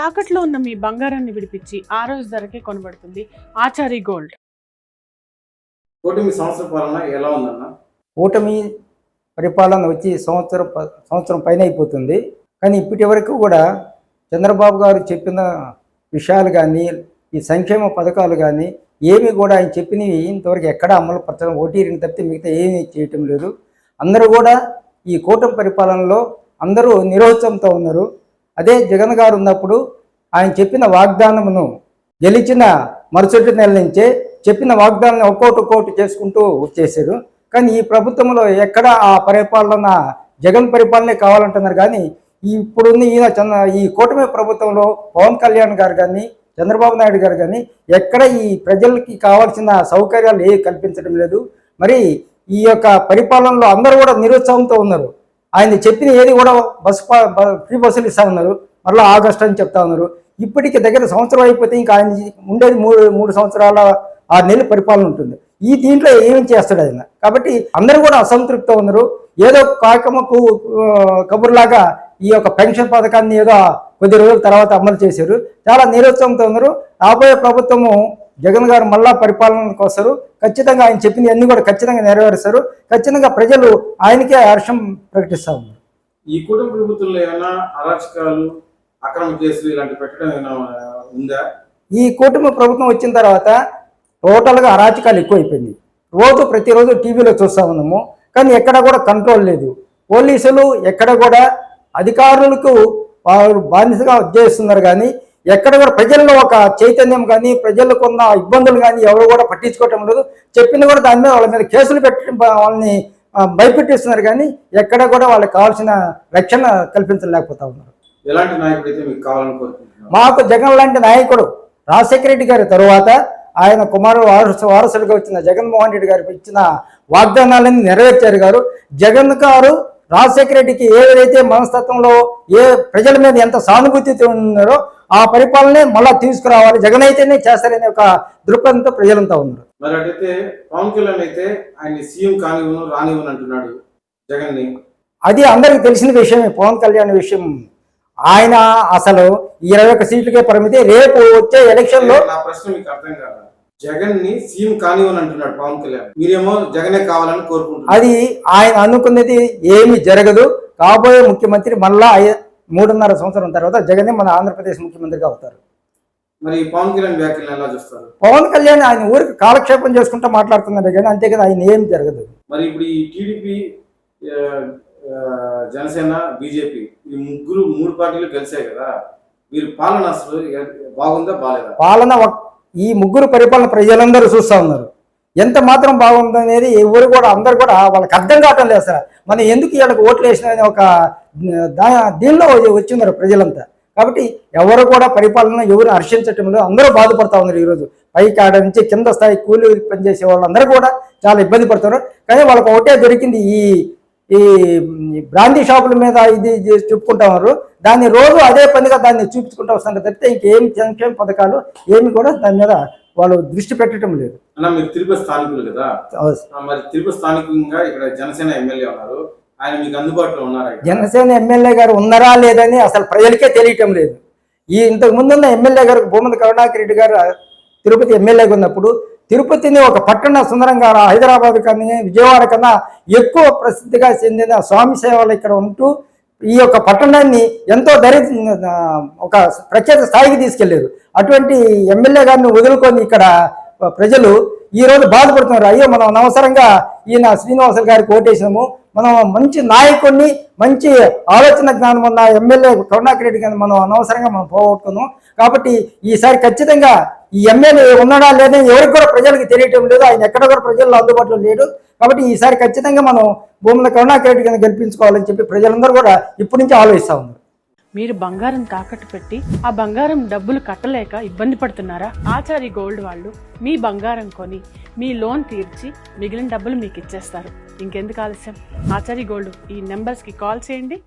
తాకట్లో ఉన్న మీ బంగారాన్ని విడిపించి ఆ రోజు ధరకే కొనబడుతుంది ఆచారి గోల్డ్. కూటమి సంవత్సర పాలన ఎలా ఉందన్న? కూటమి పరిపాలన వచ్చి సంవత్సరం పైన అయిపోతుంది. కానీ ఇప్పటి వరకు కూడా చంద్రబాబు గారు చెప్పిన విషయాలు కానీ, ఈ సంక్షేమ పథకాలు కానీ ఏమి కూడా ఆయన చెప్పినవి ఇంతవరకు ఎక్కడా అమలు పరచడం, ఓటీరీని తప్పితే మిగతా ఏమీ చేయటం లేదు. అందరూ కూడా ఈ కూటమి పరిపాలనలో అందరూ నిరోత్సాహంతో ఉన్నారు. అదే జగన్ గారు ఉన్నప్పుడు ఆయన చెప్పిన వాగ్దానమును గెలిచిన మరుసటి నెల నుంచే చెప్పిన వాగ్దానాన్ని ఒక్కోటి చేసుకుంటూ వచ్చేసారు. కానీ ఈ ప్రభుత్వంలో ఎక్కడ ఆ పరిపాలన జగన్ పరిపాలనే కావాలంటున్నారు. కానీ ఇప్పుడున్న ఈ కూటమి ప్రభుత్వంలో పవన్ కళ్యాణ్ గారు కానీ, చంద్రబాబు నాయుడు గారు కానీ ఎక్కడ ఈ ప్రజలకి కావాల్సిన సౌకర్యాలు ఏవి కల్పించడం లేదు. మరి ఈ యొక్క పరిపాలనలో అందరూ కూడా నిరుత్సాహంతో ఉన్నారు. ఆయన చెప్పిన ఏది కూడా ఫ్రీ బస్సులు ఇస్తా ఉన్నారు, మళ్ళీ ఆగస్టు అని చెప్తా ఉన్నారు. ఇప్పటికి దగ్గర సంవత్సరం అయిపోతే ఇంకా ఆయన ఉండేది మూడు సంవత్సరాల 6 నెలల పరిపాలన ఉంటుంది. ఈ దీంట్లో ఏమేమి చేస్తాడు ఆయన? కాబట్టి అందరూ కూడా అసంతృప్తితో ఉన్నారు. ఏదో కాకమకు కబుర్లాగా ఈ యొక్క పెన్షన్ పథకాన్ని ఏదో కొద్ది రోజుల తర్వాత అమలు చేశారు. చాలా నిరుత్సాహంతో ఉన్నారు. రాబోయే ప్రభుత్వము జగన్ గారు మళ్ళా పరిపాలనకు వస్తారు. ఖచ్చితంగా ఆయన చెప్పిన అన్ని కూడా ఖచ్చితంగా నెరవేరుస్తారు. ఖచ్చితంగా ప్రజలు ఆయనకే హర్షం ప్రకటిస్తూ ఉన్నారు. ఈ కుటుంబ ప్రభుత్వంలో ఏమైనా అరాచకాలు, అక్రమ కేసులు ఇలాంటి పెట్టడం ఏమైనా ఉందా? ఈ కూటమి ప్రభుత్వం వచ్చిన తర్వాత టోటల్గా అరాచకాలు ఎక్కువైపోయింది. ప్రతిరోజు టీవీలో చూస్తూ ఉన్నాము. కానీ ఎక్కడ కూడా కంట్రోల్ లేదు. పోలీసులు ఎక్కడ కూడా అధికారులకు వారు బానిసగా చేస్తున్నారు. కానీ ఎక్కడ కూడా ప్రజల్లో ఒక చైతన్యం కానీ, ప్రజలకు ఉన్న ఇబ్బందులు కానీ ఎవరు కూడా పట్టించుకోవటం లేదు. చెప్పింది కూడా దాని మీద వాళ్ళ మీద కేసులు పెట్టి వాళ్ళని భయపెట్టిస్తున్నారు. కానీ ఎక్కడ కూడా వాళ్ళకి కావాల్సిన రక్షణ కల్పించలేకపోతా ఉన్నారు. ఎలాంటి నాయకుడు అయితే మీకు కావాలని కోరుకుంటున్నారు? మాకు జగన్ లాంటి నాయకుడు రాజశేఖర రెడ్డి గారి తరువాత ఆయన కుమారుడు వారసుడిగా వచ్చిన జగన్మోహన్ రెడ్డి గారికి ఇచ్చిన వాగ్దానాలన్నీ నెరవేర్చారు గారు. జగన్ గారు రాజశేఖర రెడ్డికి ఏదైతే మనస్తత్వంలో ప్రజల మీద ఎంత సానుభూతి ఉన్నారో ఆ పరిపాలనే మళ్ళా తీసుకురావాలి, జగన్ అయితేనే చేస్తారనే ఒక దృక్పథంతో ప్రజలంతా ఉన్నారు. మరి అటైతే పవన్ కళ్యాణ్ అయితే ఆయన సీఎం రానివ్వను అంటున్నాడు జగన్ ని. అది అందరికి తెలిసిన విషయమే. పవన్ కళ్యాణ్ విషయం ఆయన అసలు 21 సీట్లకే పరిమితి. రేపు వచ్చే ఎలక్షన్ లో నా ప్రశ్న మీకు అర్థం కాదు. జగన్ ని సీఎం కానివ్వని అంటున్నాడు పవన్ కళ్యాణ్, మీరేమో జగనే కావాలని కోరుకుంటున్నారు. అది ఆయన అనుకున్నది ఏమి జరగదు. కాబోయే ముఖ్యమంత్రి మళ్ళా 3.5 సంవత్సరం తర్వాత జగనే మన ఆంధ్రప్రదేశ్ ముఖ్యమంత్రిగా అవుతారు. మరి పవన్ కళ్యాణ్ వ్యాఖ్యలను ఎలా చూస్తారు? పవన్ కళ్యాణ్ ఆయన ఊరికి కాలక్షేపం చేసుకుంటూ మాట్లాడుతున్నారు కానీ అంతే కదా, ఆయన ఏం జరగదు. మరి ఇప్పుడు ఈ టీడీపీ, జనసేన, బీజేపీ ఈ మూడు పార్టీలు కలిసాయి కదా, వీరి పాలన అసలు బాగుందా బాలేదా? పాలన ఈ ముగ్గురు పరిపాలన ప్రజలందరూ చూస్తూ ఉన్నారు. ఎంత మాత్రం బాగుందనేది ఎవరు కూడా అందరు కూడా వాళ్ళకి అర్థం కావటం లేదు. సార్ మనం ఎందుకు వీళ్ళకి ఓట్లు వేసిన ఒక దీనిలో వచ్చిన్నారు ప్రజలంతా. కాబట్టి ఎవరు కూడా పరిపాలన ఎవరు హర్షించటంలో అందరూ బాధపడతా ఉన్నారు. ఈరోజు పైకి ఆడ నుంచి కింద స్థాయి కూలీ పనిచేసే వాళ్ళందరూ కూడా చాలా ఇబ్బంది పడుతున్నారు. కానీ వాళ్ళకి ఒకటే దొరికింది, ఈ బ్రాందీ షాపుల మీద ఇది చెప్పుకుంటా ఉన్నారు. దాన్ని రోజు అదే పనిగా దాన్ని చూపించుకుంటూ వస్తున్నారు తప్పితే ఇంకేం సంక్షేమ పథకాలు ఏమి కూడా దాని మీద వాళ్ళు దృష్టి పెట్టడం లేదు. అన్న మీరు తిరుపతి స్థానికులు కదా, మరి తిరుపతి స్థానికంగా ఇక్కడ జనసేన ఎమ్మెల్యే ఉన్నారు, ఆయన మీకు అందుబాటులో ఉన్నారా? జనసేన ఎమ్మెల్యే గారు ఉన్నారా లేదని అసలు ప్రజలకే తెలియటం లేదు. ఇంతకు ముందున్న ఎమ్మెల్యే గారు భూమన కరుణాకర్ రెడ్డి గారు తిరుపతి ఎమ్మెల్యేగా ఉన్నప్పుడు తిరుపతిని ఒక పట్టణ సుందరంగా హైదరాబాద్ కన్నా విజయవాడ కన్నా ఎక్కువ ప్రసిద్ధిగా చెందిన స్వామి సేవలు ఇక్కడ ఉంటూ ఈ యొక్క పట్టణాన్ని ఎంతో ఒక ప్రఖ్యాత స్థాయికి తీసుకెళ్లారు. అటువంటి ఎమ్మెల్యే గారిని వదులుకొని ఇక్కడ ప్రజలు ఈరోజు బాధపడుతున్నారు. అయ్యో మనం అనవసరంగా ఈయన శ్రీనివాసులు గారికి ఓటేసినాము, మనం మంచి నాయకుడిని, మంచి ఆలోచన జ్ఞానం ఉన్న ఎమ్మెల్యే కరుణాకర్ రెడ్డి గారిని మనం అనవసరంగా పోగొట్టుకున్నాం. కాబట్టి ఈసారి ఖచ్చితంగా ఈ ఎమ్మెల్యే ఉన్నాడా లేదని ఎవరికి కూడా ప్రజలకు తెలియటం లేదు. ఆయన ఎక్కడ కూడా ప్రజల్లో అందుబాటులో లేడు. కాబట్టి ఈసారి ఖచ్చితంగా మనం భూముల కరుణాకర్ రెడ్డి గారిని గెలిపించుకోవాలని చెప్పి ప్రజలందరూ కూడా ఇప్పటి నుంచి ఆలోచిస్తూ ఉన్నారు. మీరు బంగారం తాకట్టు పెట్టి ఆ బంగారం డబ్బులు కట్టలేక ఇబ్బంది పడుతున్నారా? ఆచారి గోల్డ్ వాళ్ళు మీ బంగారం కొని మీ లోన్ తీర్చి మిగిలిన డబ్బులు మీకు ఇచ్చేస్తారు. ఇంకెందుకు ఆలస్యం? ఆచారి గోల్డ్ ఈ నెంబర్స్కి కాల్ చేయండి.